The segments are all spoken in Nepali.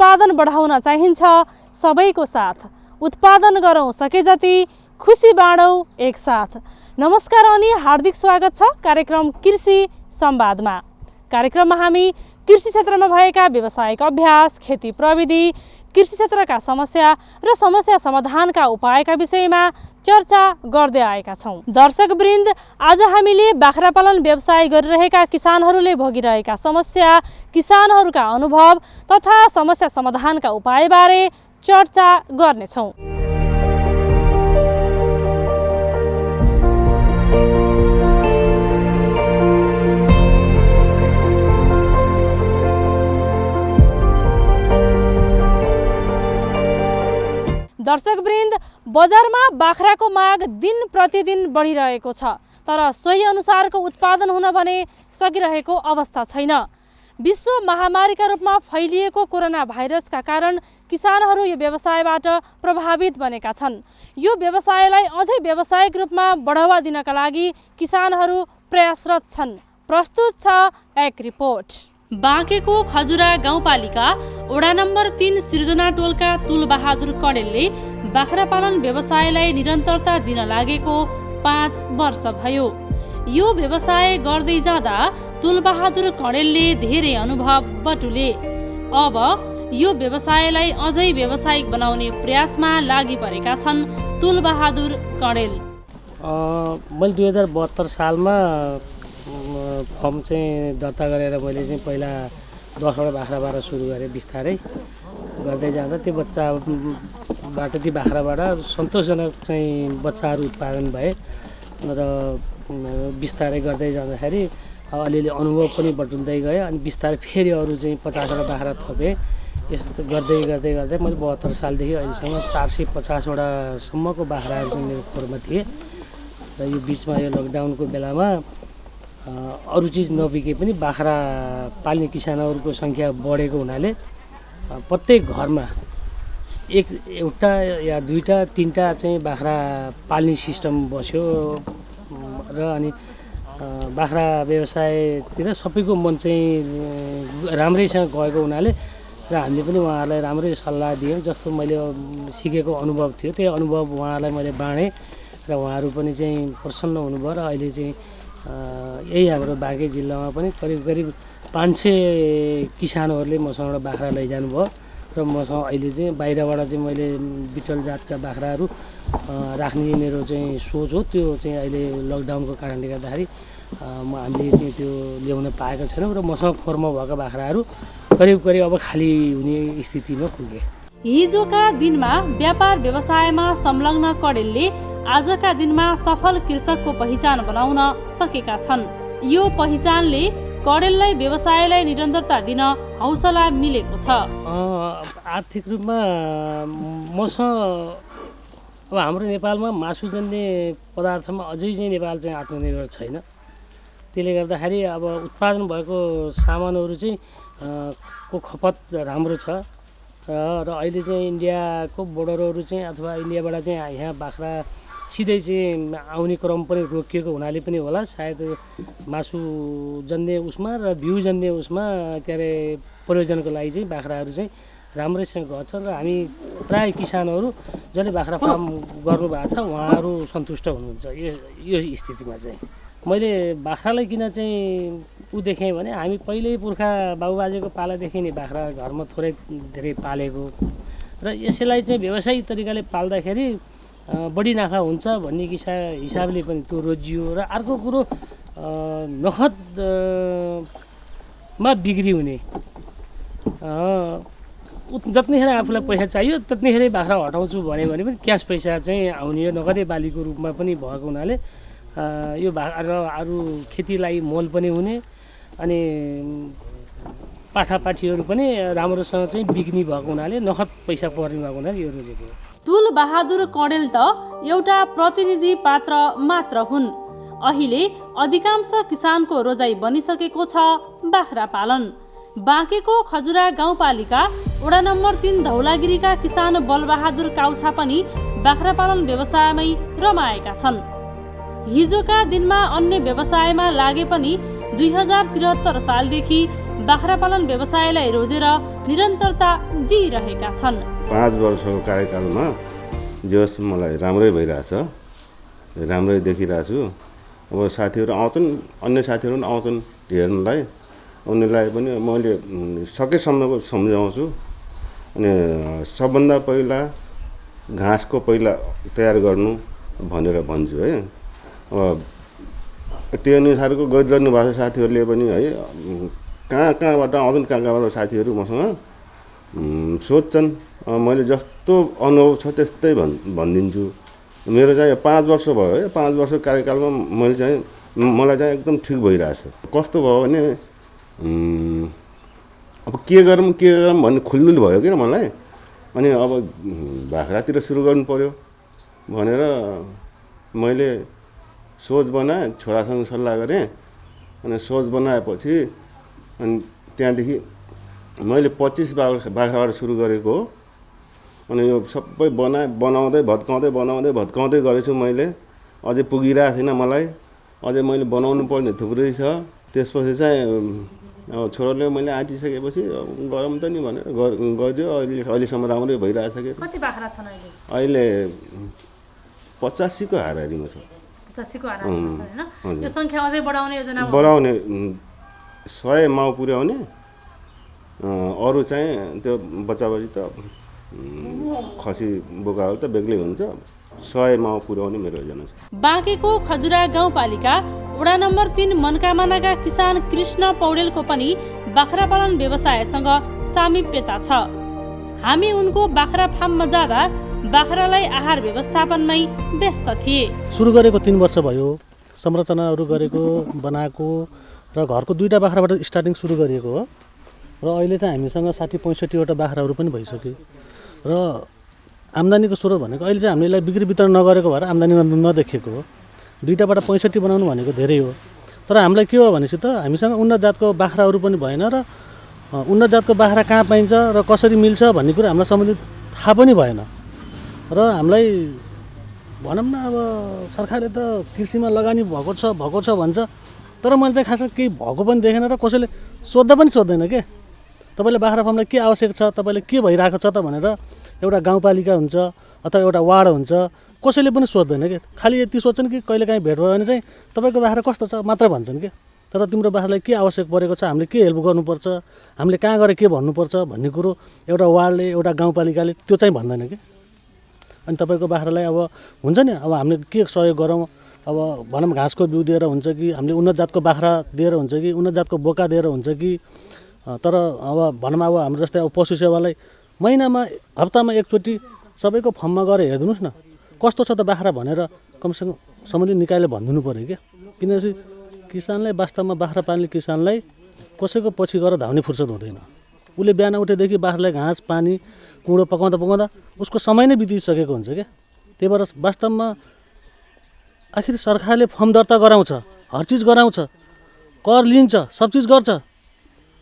उत्पादन बढाउन चाहिन्छ सबैको साथ। उत्पादन गरौँ सके जति, खुसी बाँडौँ एकसाथ। नमस्कार अनि हार्दिक स्वागत छ कार्यक्रम कृषि संवादमा। कार्यक्रममा हामी कृषि क्षेत्रमा भएका व्यावसायिक अभ्यास, खेती प्रविधि, कृषि क्षेत्रका समस्या र समस्या समाधानका उपायका विषयमा चर्चा गर्दै आएका छौँ। दर्शकवृन्द, आज हामीले बाख्रा पालन व्यवसाय गरिरहेका किसानहरूले भोगिरहेका समस्या, किसानहरूका अनुभव तथा समस्या समाधानका उपायबारे चर्चा गर्नेछौँ। दर्शकवृन्द, बजारमा बाख्राको माग दिन प्रतिदिन बढिरहेको छ, तर सोही अनुसारको उत्पादन हुन भने सकिरहेको अवस्था छैन। विश्व महामारीका रूपमा फैलिएको कोरोना भाइरसका कारण किसानहरू यो व्यवसायबाट प्रभावित बनेका छन्। यो व्यवसायलाई अझै व्यावसायिक रूपमा बढावा दिनका लागि किसानहरू प्रयासरत छन्। प्रस्तुत छ एक रिपोर्ट। बाँकेको खजुरा गाउँपालिका वडा नम्बर 3 सिर्जना टोलका तुलबहादुर कडेलले बाख्रा पालन व्यवसायलाई निरन्तरता दिन लागेको 5 वर्ष भयो। यो व्यवसाय गर्दै जाँदा तुलबहादुर कडेलले धेरै अनुभव बटुले। अब यो व्यवसायलाई अझै व्यावसायिक बनाउने प्रयासमा लागि परेका छन् तुलबहादुर कडेल। मैले 2072 सालमा फर्म चाहिँ दर्ता गरेर मैले चाहिँ पहिला 10वटा बाख्राबाट सुरु गरेँ। बिस्तारै गर्दै जाँदा त्यो बच्चाबाट, ती बाख्राबाट सन्तोषजनक चाहिँ बच्चाहरू उत्पादन भए र बिस्तारै गर्दै जाँदाखेरि अलिअलि अनुभव पनि बटुल्दै गयो। अनि बिस्तारै फेरि अरू चाहिँ 50वटा बाख्रा थपेँ। यस्तो गर्दै गर्दै गर्दै मैले 72 सालदेखि अहिलेसम्म 450वटासम्मको बाख्राहरू चाहिँ मेरो खोरमा थिए। र यो बिचमा यो लकडाउनको बेलामा अरू चिज नबिके पनि बाख्रा पाल्ने किसानहरूको सङ्ख्या बढेको हुनाले प्रत्येक घरमा एउटा या दुईटा तिनटा चाहिँ बाख्रा पाल्ने सिस्टम बस्यो। र अनि बाख्रा व्यवसायतिर सबैको मन चाहिँ राम्रैसँग गएको हुनाले र हामीले पनि उहाँहरूलाई राम्रै सल्लाह दियौँ। जस्तो मैले सिकेको अनुभव थियो त्यही अनुभव उहाँहरूलाई मैले बाँडेँ र उहाँहरू पनि चाहिँ प्रसन्न हुनुभयो। र अहिले चाहिँ यही हाम्रो बाँके जिल्लामा पनि करिब 500 किसानहरूले मसँग बाख्रा लैजानुभयो। र मसँग अहिले चाहिँ बाहिरबाट चाहिँ मैले बिटल जातका बाख्राहरू राख्ने मेरो चाहिँ सोच हो। त्यो चाहिँ अहिले लकडाउनको कारणले गर्दाखेरि हामीले चाहिँ त्यो ल्याउन पाएको छैनौँ र मसँग खोरमा भएका बाख्राहरू करिब अब खाली हुने स्थितिमा पुगे। हिजोका दिनमा व्यापार व्यवसायमा संलग्न कडेलले आजका दिनमा सफल कृषकको पहिचान बनाउन सकेका छन्। यो पहिचानले कडेललाई व्यवसायलाई निरन्तरता दिन हौसला मिलेको छ। आर्थिक रूपमा मसँग अब हाम्रो नेपालमा मासुजन्य पदार्थमा अझै चाहिँ नेपाल चाहिँ आत्मनिर्भर छैन। त्यसले गर्दाखेरि अब उत्पादन भएको सामानहरू चाहिँ को खपत राम्रो छ। र अहिले चाहिँ इन्डियाको बोर्डरहरू चाहिँ अथवा इन्डियाबाट चाहिँ यहाँ बाख्रा सिधै चाहिँ आउने क्रम पनि रोकिएको हुनाले पनि होला, सायद मासुजन्य उसमा र बिउजन्य उसमा के अरे प्रयोजनको लागि चाहिँ बाख्राहरू चाहिँ राम्रैसँग गर्छ। र हामी प्राय किसानहरू जसले बाख्रा फार्म गर्नुभएको छ उहाँहरू सन्तुष्ट हुनुहुन्छ यो स्थितिमा चाहिँ। मैले बाख्रालाई किन चाहिँ देखेँ भने हामी पहिल्यै पुर्खा बाबुबाजेको पालादेखि नै बाख्रा घरमा थोरै धेरै पालेको र यसैलाई चाहिँ व्यावसायिक तरिकाले पाल्दाखेरि बढी नाफा हुन्छ भन्ने हिसाबले पनि त्यो रोजियो। र अर्को कुरो नखदमा बिक्री हुने, जतिखेर आफूलाई पैसा चाहियो त्यतिखेरै बाख्रा हटाउँछु भने पनि क्यास पैसा चाहिँ आउने, यो नगदे बालीको रूपमा पनि भएको हुनाले यो बाख्रा अरू खेतीलाई मोल पनि हुने अनि पाठापाठीहरू पनि राम्रोसँग चाहिँ बिक्री भएको हुनाले नगद पैसा पर्ने भएको हुनाले यो रोजेको। तुलबहादुर कडेल त एउटा प्रतिनिधि पात्र मात्र हुन्। अहिले अधिकांश किसानको रोजाइ बनिसकेको छ बाख्रा पालन। बाँकेको खजुरा गाउँपालिका वडा नम्बर 3 धौलागिरीका किसान बलबहादुर काउछा पनि बाख्रा पालन व्यवसायमै रमाएका छन्। हिजोका दिनमा अन्य व्यवसायमा लागे पनि 2073 सालदेखि बाख्रा पालन व्यवसायलाई रोजेर निरन्तरता दिइरहेका छन्। 5 वर्षको कार्यकालमा जे होस् मलाई राम्रै भइरहेछ, राम्रै देखिरहेको छु। अब साथीहरू आउँछन्, अन्य साथीहरू पनि आउँछन् हेर्नलाई, उनीहरूलाई पनि मैले सकेसम्मको सम्झाउँछु। अनि सबभन्दा पहिला घाँसको पहिला तयार गर्नु भनेर भन्छु है। अब त्यो अनुसारको गरिरहनु भएको साथीहरूले पनि है, कहाँबाट आउँछन्, कहाँबाट साथीहरू मसँग सोध्छन्। मैले जस्तो अनुभव छ त्यस्तै भनिदिन्छु। मेरो चाहिँ 5 वर्ष भयो है, 5 वर्ष कार्यकालमा मलाई चाहिँ एकदम ठिक भइरहेछ। कस्तो भयो भने अब के गरौँ भन्ने खुल्दुल भयो कि मलाई। अनि अब बाख्रातिर सुरु गर्नु पर्यो भनेर मैले सोच बनाएँ, छोरासँग सल्लाह गरेँ। अनि सोच बनाएपछि अनि त्यहाँदेखि मैले 25 बाख्राबाट सुरु गरेको हो। अनि यो सबै बनाउँदै भत्काउँदै गरेछु मैले। अझै पुगिरहेको छैन मलाई, अझै मैले बनाउनु पर्ने थुप्रै छ। त्यसपछि चाहिँ अब छोराले मैले आँटिसकेपछि गरौँ त नि भनेर गरिदियो। अहिलेसम्म राम्रै भइरहेछ कि। कति बाख्रा छन् अहिले 85 को हाराहारीमा छ। 85 को हाराहारीमा छ हैन? यो संख्या अझै बढाउने योजना बढाउने 100 माउ पुर्याउने, अरू चाहिँ त्यो बच्चाबच्ची त खसी बोकाहरू त बेग्लै हुन्छ। 100 माउ पुर्याउने मेरो योजना छ। बाँकेको खजुरा गाउँपालिका वडा नम्बर 3 मनकामनाका किसान कृष्ण पौडेलको पनि बाख्रा पालन व्यवसायसँग सामिप्यता छ। हामी उनको बाख्रा फार्ममा जाँदा बाख्रालाई आहार व्यवस्थापनमै व्यस्त थिए। सुरु गरेको 3 वर्ष भयो। संरचनाहरू गरेको बनाएको र घरको 2टा बाख्राबाट स्टार्टिङ सुरु गरिएको हो। र अहिले चाहिँ हामीसँग 60-65 वटा बाख्राहरू पनि भइसक्यो। र आम्दानीको स्रोत भनेको अहिले चाहिँ हामीले बिक्री वितरण नगरेको भएर आम्दानी नदेखिएको हो। 2टाबाट 65 बनाउनु भनेको धेरै हो। तर हामीलाई के हो भनेपछि त हामीसँग उन्नत जातको बाख्राहरू पनि भएन र उन्नत जातको बाख्रा कहाँ पाइन्छ र कसरी मिल्छ भन्ने कुरा हामीलाई सम्बन्धित थाहा पनि भएन। र हामीलाई भनौँ न अब सरकारले त कृषिमा लगानी भएको छ भन्छ। तर मैले चाहिँ खासै केही भएको पनि देखेन र कसैले सोद्धा पनि सोध्दैन के। तपाईँले बाख्रा फार्मलाई के आवश्यक छ, तपाईँले के भइरहेको छ त भनेर एउटा गाउँपालिका हुन्छ अथवा एउटा वार्ड हुन्छ, कसैले पनि सोध्दैन कि। खालि यति सोध्छन् कि कहिलेकाहीँ भेट भयो भने चाहिँ तपाईँको बाख्रा कस्तो छ मात्र भन्छन् कि। तर तिम्रो बाख्रालाई के आवश्यक परेको छ, हामीले के हेल्प गर्नुपर्छ, हामीले कहाँ गएर के भन्नुपर्छ भन्ने कुरो एउटा वार्डले एउटा गाउँपालिकाले त्यो चाहिँ भन्दैन कि। अनि तपाईँको बाख्रालाई अब हुन्छ नि, अब हामीले के सहयोग गरौँ, अब भनौँ घाँसको बिउ दिएर हुन्छ कि हामीले उन्नत जातको बाख्रा दिएर हुन्छ कि उन्नत जातको बोका दिएर हुन्छ कि। तर अब भनौँ अब हाम्रो जस्तै अब पशु सेवालाई महिनामा हप्तामा एकचोटि सबैको फर्ममा गएर हेरिदिनुहोस् न कस्तो छ त बाख्रा भनेर कमसेकम सम्बन्धित निकायले भनिदिनु पऱ्यो क्या। किनकि किसानलाई वास्तवमा बाख्रा पाल्ने किसानलाई कसैको पछि गएर धाउने फुर्सद हुँदैन। उसले बिहान उठेदेखि बाख्रालाई घाँस पानी कुँडो पकाउँदा उसको समय नै बितिसकेको हुन्छ क्या। त्यही भएर वास्तवमा आखिर सरकारले फर्म दर्ता गराउँछ, हर चिज गराउँछ, कर लिन्छ, सब चिज गर्छ,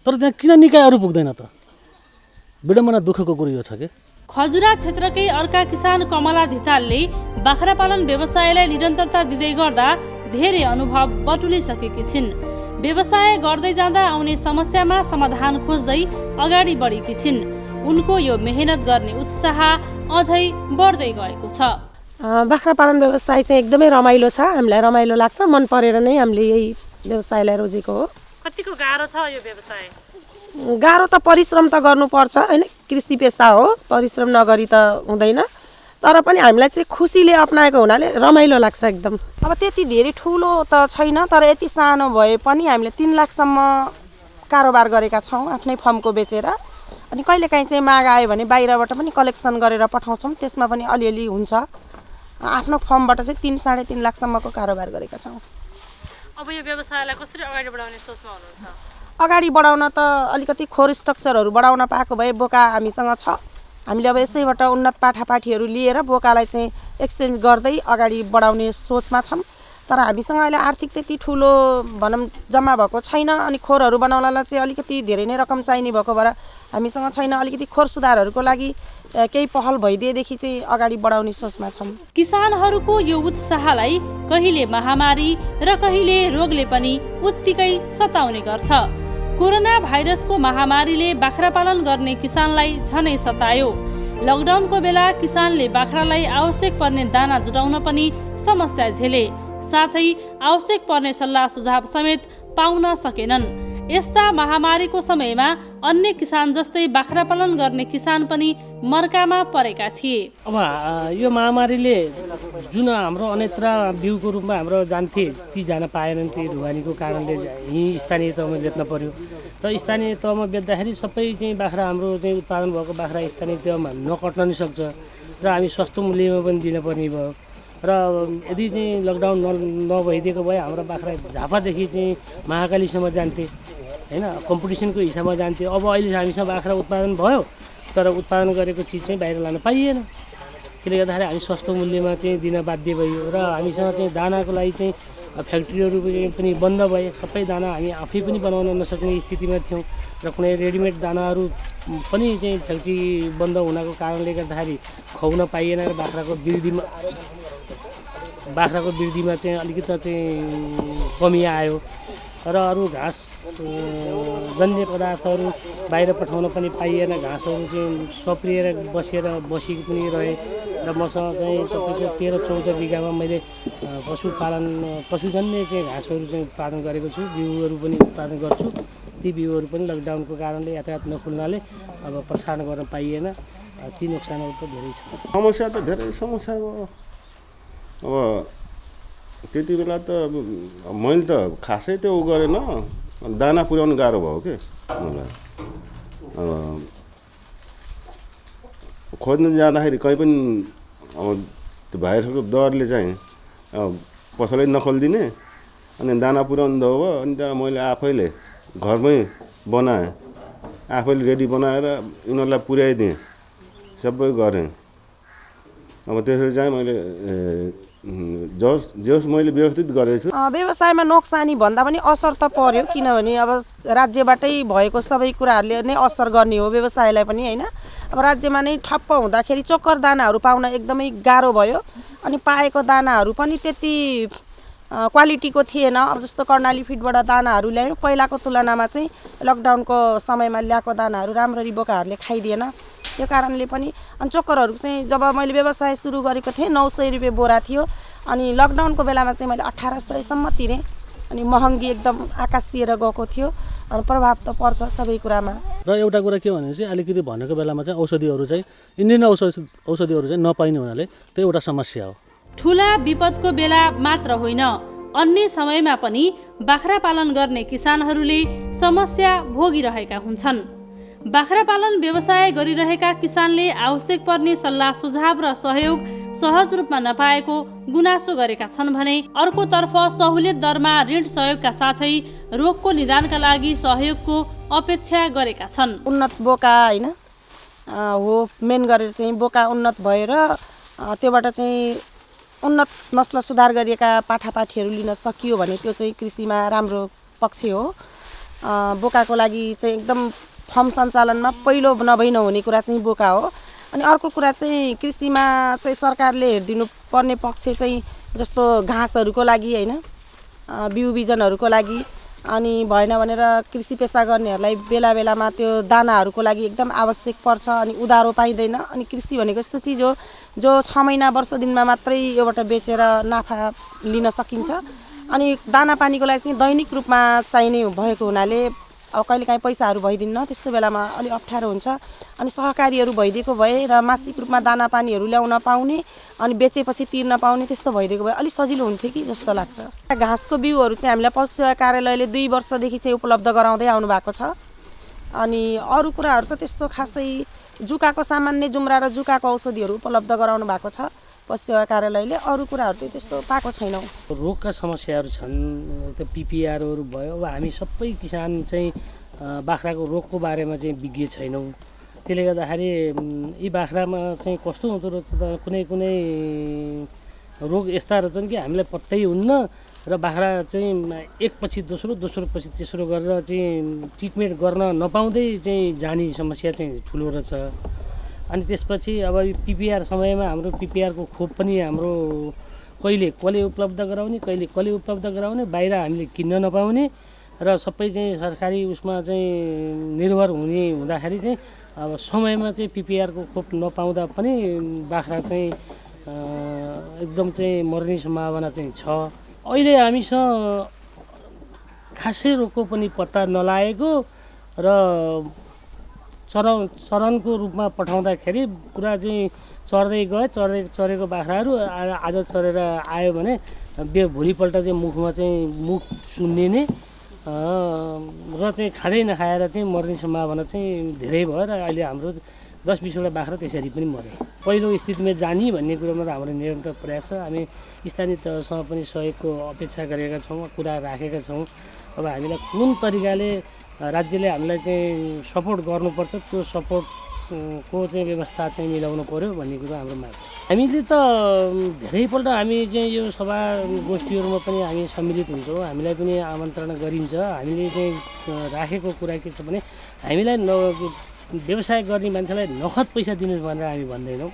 तर त्यहाँ किन निकायहरू पुग्दैन त? विडम्बना दुःखको कुरो यो छ कि। खजुरा क्षेत्रकै अर्का किसान कमला धितालले बाख्रा पालन व्यवसायलाई निरन्तरता दिँदै गर्दा धेरै अनुभव बटुलिसकेकी छिन्। व्यवसाय गर्दै जाँदा आउने समस्यामा समाधान खोज्दै अगाडि बढेकी छिन्। उनको यो मेहनत गर्ने उत्साह अझै बढ्दै गएको छ। बाख्रा पालन व्यवसाय चाहिँ एकदमै रमाइलो छ, हामीलाई रमाइलो लाग्छ, मन परेर नै हामीले यही व्यवसायलाई रोजेको हो। कतिको गाह्रो छ यो व्यवसाय? गाह्रो त परिश्रम त गर्नुपर्छ होइन, कृषि पेसा हो, परिश्रम नगरी त हुँदैन। तर पनि हामीलाई चाहिँ खुसीले अप्नाएको हुनाले रमाइलो लाग्छ एकदम। अब त्यति धेरै ठुलो त छैन, तर यति सानो भए पनि हामीले 3 लाखसम्म कारोबार गरेका छौँ आफ्नै फर्मको बेचेर। अनि कहिलेकाहीँ चाहिँ माग आयो भने बाहिरबाट पनि कलेक्सन गरेर पठाउँछौँ, त्यसमा पनि अलिअलि हुन्छ। आफ्नो फर्मबाट चाहिँ 3-3.5 लाखसम्मको कारोबार गरेका छौँ। अब यो व्यवसायलाई कसरी अगाडि बढाउने सोचमा हुनुहुन्छ? अगाडि बढाउन त अलिकति खोर स्ट्रक्चरहरू बढाउन पाएको भए बोका हामीसँग छ। हामीले अब यसैबाट उन्नत पाठापाठीहरू लिएर बोकालाई चाहिँ एक्सचेन्ज गर्दै अगाडि बढाउने सोचमा छौँ। तर हामीसँग अहिले आर्थिक त्यति ठुलो भनौँ जम्मा भएको छैन। अनि खोरहरू बनाउनलाई चाहिँ अलिकति धेरै नै रकम चाहिने भएको भएर हामीसँग छैन। अलिकति खोर सुधारहरूको लागि केही पहल भइदिएदेखि चाहिँ अगाडि बढाउने सोचमा छौँ। किसानहरूको यो उत्साहलाई कहिले महामारी र कहिले रोगले पनि उत्तिकै सताउने गर्छ। कोरोना भाइरसको महामारीले बाख्रा पालन गर्ने किसानलाई झनै सतायो। लकडाउनको बेला किसानले बाख्रालाई आवश्यक पर्ने दाना जुटाउन पनि समस्या झेले, साथै आवश्यक पर्ने सल्लाह सुझाव समेत पाउन सकेनन्। यस्ता महामारीको समयमा अन्य किसान जस्तै बाख्रा पालन गर्ने किसान पनि मर्कामा परेका थिए। अब यो महामारीले जुन हाम्रो अन्यत्र बिउको रूपमा हाम्रो जान्थे ती जान पाएनन्। ती ढुवानीको कारणले यहीँ स्थानीय तहमा बेच्न पर्यो र स्थानीय तहमा बेच्दाखेरि सबै चाहिँ बाख्रा हाम्रो चाहिँ उत्पादन भएको बाख्रा स्थानीय तहमा नकट्न नि सक्छ र हामी सस्तो मूल्यमा पनि दिनुपर्ने भयो। र यदि चाहिँ लकडाउन नभइदिएको भए हाम्रो बाख्रा झापादेखि चाहिँ महाकालीसम्म जान्थे होइन, कम्पिटिसनको हिसाबमा जान्थे। अब अहिले हामीसँग बाख्रा उत्पादन भयो तर उत्पादन गरेको चिज चाहिँ बाहिर लान पाइएन। त्यसले गर्दाखेरि हामी सस्तो मूल्यमा चाहिँ दिन बाध्य भयो र हामीसँग चाहिँ दानाको लागि चाहिँ फ्याक्ट्रीहरू पनि बन्द भए। सबै दाना हामी आफै पनि बनाउन नसक्ने स्थितिमा थियौँ र कुनै रेडिमेड दानाहरू पनि चाहिँ फ्याक्ट्री बन्द हुनको कारणले गर्दाखेरि खुवाउन पाइएन र बाख्राको वृद्धिमा चाहिँ अलिकति चाहिँ कमी आयो र अरू घाँस जन्य पदार्थहरू बाहिर पठाउन पनि पाइएन। घाँसहरू चाहिँ सप्रिएर बसी पनि रहे र मसँग चाहिँ तपाईँको 13-14 बिघामा मैले पशुजन्य चाहिँ घाँसहरू चाहिँ उत्पादन गरेको छु। बिउहरू पनि उत्पादन गर्छु। ती बिउहरू पनि लकडाउनको कारणले यातायात नखुल्नाले अब प्रसारण गर्न पाइएन। ती नोक्सानहरू त धेरै छ। समस्या त धेरै समस्या हो। अब त्यति बेला त मैले त खासै त्यो गरेन, दाना पुर्याउनु गाह्रो भयो के मलाई। अब खोज्न जाँदाखेरि कहीँ पनि अब त्यो भाइरसको डरले चाहिँ पसलै नखोलिदिने अनि दाना पुर्याउनु दो भयो। अनि त्यहाँ मैले आफैले घरमै बनाएँ, आफैले रेडी बनाएर यिनीहरूलाई पुर्याइदिएँ, सबै गरेँ। अब त्यसरी चाहिँ मैले जस मैले व्यवस्थित गरेछु। व्यवसायमा नोक्सानी भन्दा पनि असर त पर्यो, किनभने अब राज्यबाटै भएको सबै कुराहरूले नै असर गर्ने हो व्यवसायलाई पनि होइन। अब राज्यमा नै ठप्प हुँदाखेरि चोकर दानाहरू पाउन एकदमै गाह्रो भयो। अनि पाएको दानाहरू पनि त्यति क्वालिटीको थिएन। अब जस्तो कर्णाली फिडबाट दानाहरू ल्यायौँ, पहिलाको तुलनामा चाहिँ लकडाउनको समयमा ल्याएको दानाहरू राम्ररी बोकाहरूले खाइदिएन। त्यो कारणले पनि अनि चोकरहरू चाहिँ जब मैले व्यवसाय सुरु गरेको थिएँ 900 रुपियाँ बोरा थियो। अनि लकडाउनको बेलामा चाहिँ मैले 1800सम्म तिरेँ। अनि महँगी एकदम आकाशिएर गएको थियो। अनि प्रभाव त पर्छ सबै कुरामा। र एउटा कुरा के भने चाहिँ अलिकति भनेको बेलामा चाहिँ औषधिहरू चाहिँ इन्डियन औषधिहरू चाहिँ नपाइने हुनाले त्यो एउटा समस्या हो। ठुला विपदको बेला मात्र होइन, अन्य समयमा पनि बाख्रा पालन गर्ने किसानहरूले समस्या भोगिरहेका हुन्छन्। बाख्रा पालन व्यवसाय गरिरहेका किसानले आवश्यक पर्ने सल्लाह सुझाव र सहयोग सहज रूपमा नपाएको गुनासो गरेका छन् भने अर्कोतर्फ सहुलियत दरमा ऋण सहयोगका साथै रोगको निदानका लागि सहयोगको अपेक्षा गरेका छन्। उन्नत बोका होइन हो मेन गरेर चाहिँ बोका उन्नत भएर त्योबाट चाहिँ उन्नत नस्ल सुधार गरिएका पाठापाठीहरू लिन सकियो भने त्यो चाहिँ कृषिमा राम्रो पक्ष हो। बोकाको लागि चाहिँ एकदम फर्म सञ्चालनमा पहिलो नभई नहुने कुरा चाहिँ बोका हो। अनि अर्को कुरा चाहिँ कृषिमा चाहिँ सरकारले हेरिदिनु पर्ने पक्ष चाहिँ जस्तो घाँसहरूको लागि होइन, बिउ बिजनहरूको लागि, अनि भएन भनेर कृषि पेसा गर्नेहरूलाई बेला बेलामा त्यो दानाहरूको लागि एकदम आवश्यक पर्छ। अनि उधारो पाइँदैन। अनि कृषि भनेको यस्तो चिज हो जो 6 महिना वर्ष दिनमा मात्रै योबाट बेचेर नाफा लिन सकिन्छ। अनि दाना पानीको लागि चाहिँ दैनिक रूपमा चाहिने भएको हुनाले अब कहिलेकाहीँ पैसाहरू भइदिन्न, त्यस्तो बेलामा अलिक अप्ठ्यारो हुन्छ। अनि सहकारीहरू भइदिएको भए र मासिक रूपमा दाना पानीहरू ल्याउन पाउने अनि बेचेपछि तिर्न पाउने त्यस्तो भइदिएको भए अलिक सजिलो हुन्थ्यो कि जस्तो लाग्छ। घाँसको बिउहरू चाहिँ हामीलाई पशु सेवा कार्यालयले 2 वर्षदेखि चाहिँ उपलब्ध गराउँदै आउनु भएको छ। अनि अरू कुराहरू त त्यस्तो खासै जुकाको सामान्य जुम्रा र जुकाको औषधिहरू उपलब्ध गराउनु भएको छ पशु सेवा कार्यालयले। अरू कुराहरू चाहिँ त्यस्तो पाएको छैनौँ। रोगका समस्याहरू छन्, त्यो पिपिआरहरू भयो। अब हामी सबै किसान चाहिँ बाख्राको रोगको बारेमा चाहिँ विज्ञ छैनौँ। त्यसले गर्दाखेरि यी बाख्रामा चाहिँ कस्तो हुँदो रहेछ त कुनै कुनै रोग यस्ता रहेछन् कि हामीलाई पत्तै हुन्न र बाख्रा चाहिँ एकपछि दोस्रो पछि तेस्रो गरेर चाहिँ ट्रिटमेन्ट गर्न नपाउँदै चाहिँ जाने समस्या चाहिँ ठुलो रहेछ। अनि त्यसपछि अब पिपिआर समयमा हाम्रो पिपिआरको खोप पनि हाम्रो कहिले उपलब्ध गराउने बाहिर हामीले किन्न नपाउने र सबै चाहिँ सरकारी उसमा चाहिँ निर्भर हुँदाखेरि चाहिँ अब समयमा चाहिँ पिपिआरको खोप नपाउँदा पनि बाख्रा चाहिँ एकदम चाहिँ मर्ने सम्भावना चाहिँ छ। अहिले हामीसँग खासै रोगको पनि पत्ता नलागेको र चरनको रूपमा पठाउँदाखेरि पुरा चाहिँ चढ्दै गए, चरेको बाख्राहरू आज चरेर आयो भने भोलिपल्ट चाहिँ मुख सुन्निने र चाहिँ खाँदै नखाएर चाहिँ मर्ने सम्भावना चाहिँ धेरै भयो र अहिले हाम्रो 10-20वटा बाख्रा त्यसरी पनि मरे। पहिलो स्थितिमा जाने भन्ने कुरोमा त हाम्रो निरन्तर प्रयास छ। हामी स्थानीय तहसँग पनि सहयोगको अपेक्षा गरेका छौँ, कुरा राखेका छौँ। अब हामीलाई कुन तरिकाले राज्यले हामीलाई चाहिँ सपोर्ट गर्नुपर्छ, त्यो सपोर्टको चाहिँ व्यवस्था चाहिँ मिलाउनु पर्यो भन्ने कुरो हाम्रो माग छ। हामीले त धेरैपल्ट हामी चाहिँ यो सभा गोष्ठीहरूमा पनि हामी सम्मिलित हुन्छौँ, हामीलाई पनि आमन्त्रणा गरिन्छ। हामीले चाहिँ राखेको कुरा के छ भने हामीलाई व्यवसाय गर्ने मान्छेलाई नगद पैसा दिनुहोस् भनेर हामी भन्दैनौँ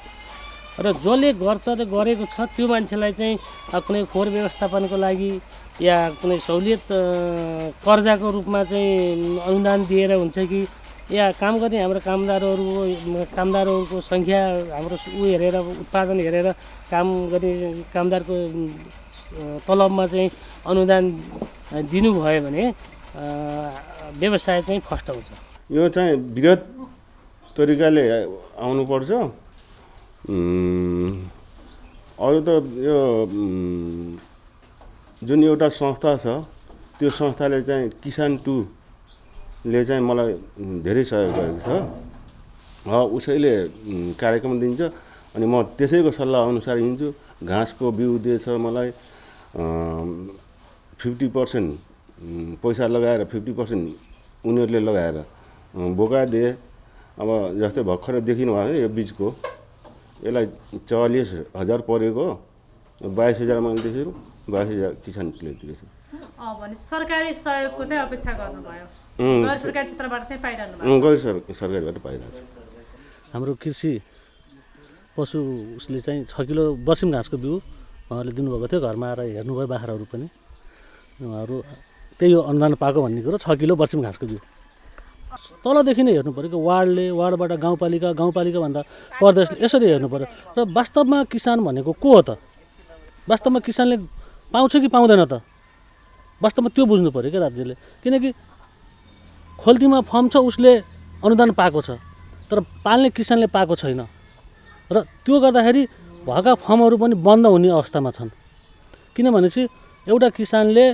र जसले गर्छ र गरेको छ त्यो मान्छेलाई चाहिँ कुनै फोहोर व्यवस्थापनको लागि या कुनै सहुलियत कर्जाको रूपमा चाहिँ अनुदान दिएर हुन्छ कि या काम गर्ने हाम्रो कामदारहरूको सङ्ख्या हाम्रो हेरेर उत्पादन हेरेर काम गर्ने कामदारको तलबमा चाहिँ अनुदान दिनुभयो भने व्यवसाय चाहिँ फस्टाउँछ। यो चाहिँ वृहत तरिकाले आउनुपर्छ। अरू त यो जुन एउटा संस्था छ त्यो संस्थाले चाहिँ किसान 2ले चाहिँ मलाई धेरै सहयोग गरेको छ। उसैले कार्यक्रम दिन्छ अनि म त्यसैको सल्लाह अनुसार हिँड्छु। घाँसको बिउ दिएछ मलाई 50% पैसा लगाएर 50% उनीहरूले लगाएर बोका दिए। अब जस्तै भर्खर देखिनु भयो यो बिचको यसलाई 40,000 परेको 22,000 मैले दिएको, 22,000 किसानले दिएको छ। भने सरकारी सहयोगको चाहिँ अपेक्षा गर्नुभयो, गैर सरकारी क्षेत्रबाट चाहिँ पाइरहनु भयो? गैर सरकारीबाट पाइरहेको छ। हाम्रो कृषि पशु उसले चाहिँ 6 किलो बर्सिम घाँसको बिउ उहाँहरूले दिनुभएको थियो। घरमा आएर हेर्नुभयो बाख्राहरू पनि, उहाँहरू त्यही हो अनुदान पाएको भन्ने कुरो। 6 किलो बर्सिम घाँसको बिउ तलदेखि नै हेर्नु पऱ्यो कि वार्डबाट गाउँपालिकाभन्दा प्रदेशले यसरी हेर्नु पऱ्यो। र वास्तवमा किसान भनेको को हो त? वास्तवमा किसानले पाउँछ कि पाउँदैन त? वास्तवमा त्यो बुझ्नु पऱ्यो क्या राज्यले। किनकि खोल्तीमा फर्म छ उसले अनुदान पाएको छ, तर पाल्ने किसानले पाएको छैन। र त्यो गर्दाखेरि भएका फर्महरू पनि बन्द हुने अवस्थामा छन्। किनभनेपछि एउटा किसानले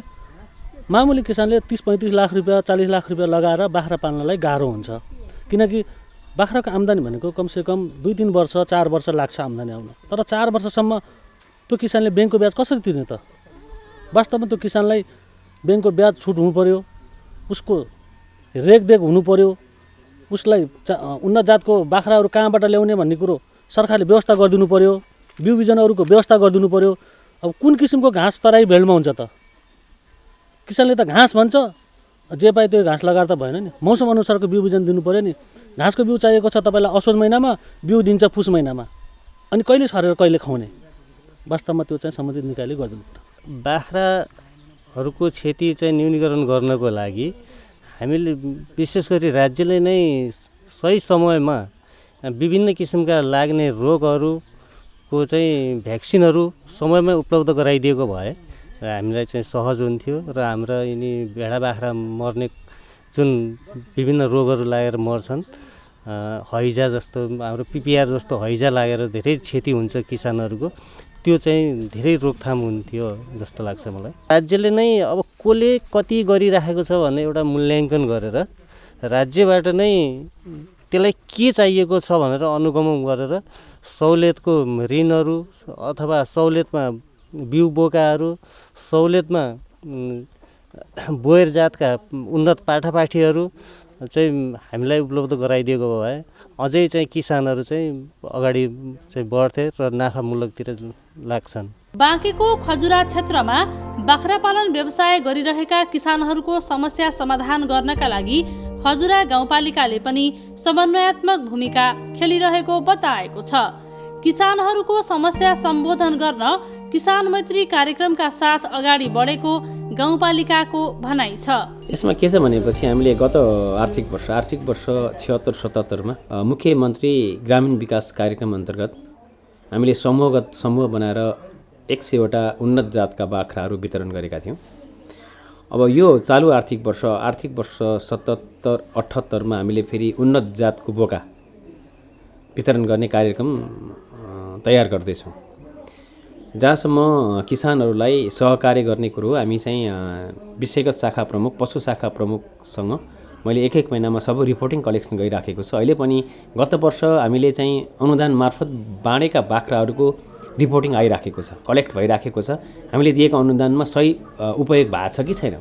मामुली किसानले 30-35 लाख रुपियाँ 40 लाख रुपियाँ लगाएर बाख्रा पाल्नलाई गाह्रो हुन्छ। किनकि बाख्राको आम्दानी भनेको कमसेकम 2-3 वर्ष 4 वर्ष लाग्छ आम्दानी आउन। तर 4 वर्षसम्म त्यो किसानले ब्याङ्कको ब्याज कसरी तिर्ने त? वास्तवमा त्यो किसानलाई ब्याङ्कको ब्याज छुट हुनु पऱ्यो, उसको रेखदेख हुनु पऱ्यो, उसलाई उन्नत जातको बाख्राहरू कहाँबाट ल्याउने भन्ने कुरो सरकारले व्यवस्था गरिदिनु पऱ्यो, बिउ बिजनहरूको व्यवस्था गरिदिनु पऱ्यो। अब कुन किसिमको घाँस तराई भेलमा हुन्छ त? किसानले त घाँस भन्छ, जे पाए त्यो घाँस लगाएर त भएन नि। मौसम अनुसारको बिउ बिजन दिनु पऱ्यो नि। घाँसको बिउ चाहिएको छ तपाईँलाई असोज महिनामा, बिउ दिन्छ पुस महिनामा, अनि कहिले छरेर कहिले खुवाउने। वास्तवमा त्यो चाहिँ सम्बन्धित निकायले गरिदिनु पर्छ। बाख्राहरूको क्षति चाहिँ न्यूनीकरण गर्नको लागि हामीले विशेष गरी राज्यले नै सही समयमा विभिन्न किसिमका लाग्ने रोगहरूको चाहिँ भ्याक्सिनहरू समयमै उपलब्ध गराइदिएको भए र हामीलाई चाहिँ सहज हुन्थ्यो र हाम्रा यिनी भेडा बाख्रा मर्ने जुन विभिन्न रोगहरू लागेर मर्छन्, हैजा जस्तो हाम्रो पिपिआर जस्तो हैजा लागेर धेरै क्षति हुन्छ किसानहरूको, त्यो चाहिँ धेरै रोकथाम हुन्थ्यो जस्तो लाग्छ मलाई। राज्यले नै अब कसले कति गरिराखेको छ भन्ने एउटा मूल्याङ्कन गरेर राज्यबाट नै त्यसलाई के चाहिएको छ भनेर अनुगमन गरेर सहुलियतको ऋणहरू अथवा सहुलियतमा बिउ बोकाहरू, सहुलियतमा बोयर जातका उन्नत पाठापाठीहरू चाहिँ हामीलाई उपलब्ध गराइदिएको भए अझै चाहिँ किसानहरू चाहिँ अगाडि चाहिँ बढ्थे र नाफामूलकतिर लाग्छन्। बाँकेको खजुरा क्षेत्रमा बाख्रा पालन व्यवसाय गरिरहेका किसानहरूको समस्या समाधान गर्नका लागि खजुरा गाउँपालिकाले पनि समन्वयात्मक भूमिका खेलिरहेको बताएको छ। किसानहरूको समस्या सम्बोधन गर्न किसान मैत्री कार्यक्रमका साथ अगाडि बढेको गाउँपालिकाको भनाइ छ। यसमा के छ भनेपछि हामीले गत आर्थिक वर्ष 76-77 मुख्यमन्त्री ग्रामीण विकास कार्यक्रम अन्तर्गत हामीले समूह बनाएर 100वटा उन्नत जातका बाख्राहरू वितरण गरेका थियौँ। अब यो चालु आर्थिक वर्ष 77-78 हामीले फेरि उन्नत जातको बोका वितरण गर्ने कार्यक्रम तयार गर्दैछौँ। जहाँसम्म किसानहरूलाई सहकार्य गर्ने कुरो हामी चाहिँ विषयगत शाखा प्रमुख पशु शाखा प्रमुखसँग मैले एक महिनामा सब रिपोर्टिङ कलेक्सन गरिराखेको छु। अहिले पनि गत वर्ष हामीले चाहिँ अनुदान मार्फत बाँडेका बाख्राहरूको रिपोर्टिङ आइराखेको छ, कलेक्ट भइराखेको छ। हामीले दिएको अनुदानमा सही उपयोग भएको छ कि छैन,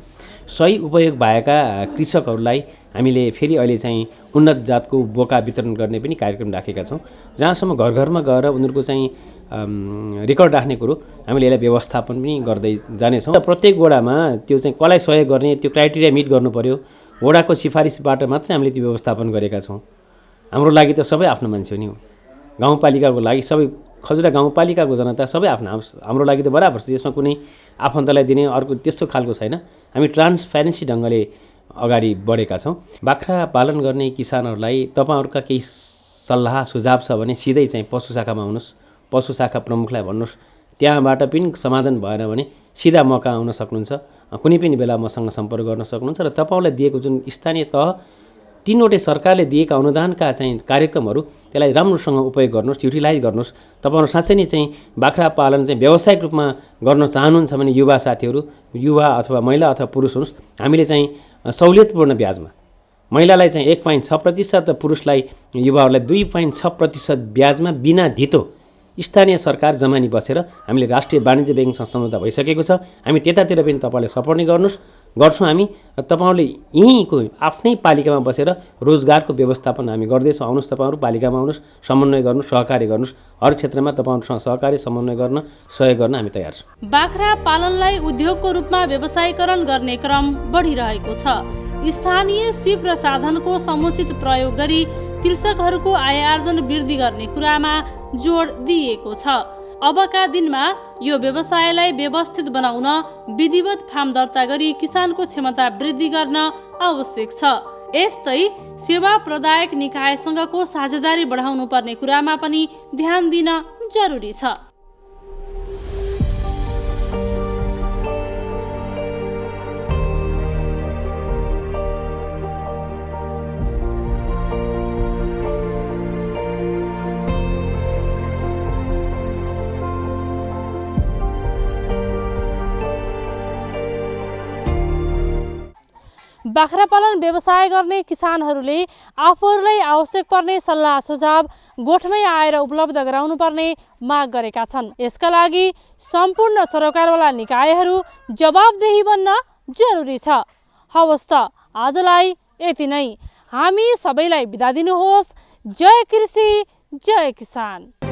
सही उपयोग भएका कृषकहरूलाई हामीले फेरि अहिले चाहिँ उन्नत जातको बोका वितरण गर्ने पनि कार्यक्रम राखेका छौँ। जहाँसम्म घर घरमा गएर उनीहरूको चाहिँ रेकर्ड राख्ने कुरो हामीले यसलाई व्यवस्थापन पनि गर्दै जानेछौँ। प्रत्येक वडामा त्यो चाहिँ कसलाई सहयोग गर्ने त्यो क्राइटेरिया मिट गर्नु पर्यो। वडाको सिफारिसबाट मात्रै हामीले त्यो व्यवस्थापन गरेका छौँ। हाम्रो लागि त सबै आफ्नो मान्छे हो नि हो। गाउँपालिकाको लागि सबै खजुरा गाउँपालिकाको जनता सबै हाम्रो लागि त बराबर छ। यसमा कुनै आफन्तलाई दिने अर्को त्यस्तो खालको छैन। हामी ट्रान्सप्यारेन्सी ढङ्गले अगाडि बढेका छौँ। बाख्रा पालन गर्ने किसानहरूलाई तपाईँहरूका केही सल्लाह सुझाव छ भने सिधै चाहिँ पशु शाखामा आउनुहोस्, पशु शाखा प्रमुखलाई भन्नुहोस्। त्यहाँबाट पनि समाधान भएन भने सिधा म कहाँ आउन सक्नुहुन्छ, कुनै पनि बेला मसँग सम्पर्क गर्न सक्नुहुन्छ। र तपाईँलाई दिएको जुन स्थानीय तह 3वटै सरकारले दिएका अनुदानका चाहिँ कार्यक्रमहरू त्यसलाई राम्रोसँग उपयोग गर्नुहोस्, युटिलाइज गर्नुहोस्। तपाईँहरू साँच्चै नै चाहिँ बाख्रा पालन चाहिँ व्यावसायिक रूपमा गर्न चाहनुहुन्छ भने युवा साथीहरू, युवा अथवा महिला अथवा पुरुष हुनुहोस्, हामीले चाहिँ सहुलियतपूर्ण ब्याजमा महिलालाई चाहिँ 1.6% र पुरुषलाई युवाहरूलाई 2.6% ब्याजमा बिना धितो स्थानीय सरकार जमानी बसेर हामीले राष्ट्रिय वाणिज्य ब्याङ्कसँग सम्झौता भइसकेको छ। हामी त्यतातिर पनि तपाईँहरूले सपोर्ट नै गर्छौँ हामी। र तपाईँहरूले यहीँको आफ्नै पालिकामा बसेर रोजगारको व्यवस्थापन हामी गर्दैछौँ। आउनुहोस्, तपाईँहरू पालिकामा आउनुहोस्, समन्वय गर्नुहोस्, सहकार्य गर्नुहोस्। हर क्षेत्रमा तपाईँहरूसँग सहकार्य समन्वय गर्न सहयोग गर्न हामी तयार छौँ। बाख्रा पालनलाई उद्योगको रूपमा व्यवसायीकरण गर्ने क्रम बढिरहेको छ। स्थानीय सिप र साधनको समुचित प्रयोग गरी कृषकहरूको आय आर्जन वृद्धि गर्ने कुरामा जोड दिएको छ। अबका दिनमा यो व्यवसायलाई व्यवस्थित बनाउन विधिवत फार्म दर्ता गरी किसानको क्षमता वृद्धि गर्न आवश्यक छ। यस्तै सेवा प्रदायक निकायसँगको साझेदारी बढाउनु पर्ने कुरामा पनि ध्यान दिन जरुरी छ। बाख्रा पालन व्यवसाय गर्ने किसानहरूले आफूहरूलाई आवश्यक पर्ने सल्लाह सुझाव गोठमै आएर उपलब्ध गराउनु पर्ने माग गरेका छन्। यसका लागि सम्पूर्ण सरकारवाला निकायहरू जवाबदेही बन्न जरुरी छ। हवस् त आजलाई यति नै। हामी सबैलाई बिदा दिनुहोस्। जय कृषि, जय किसान।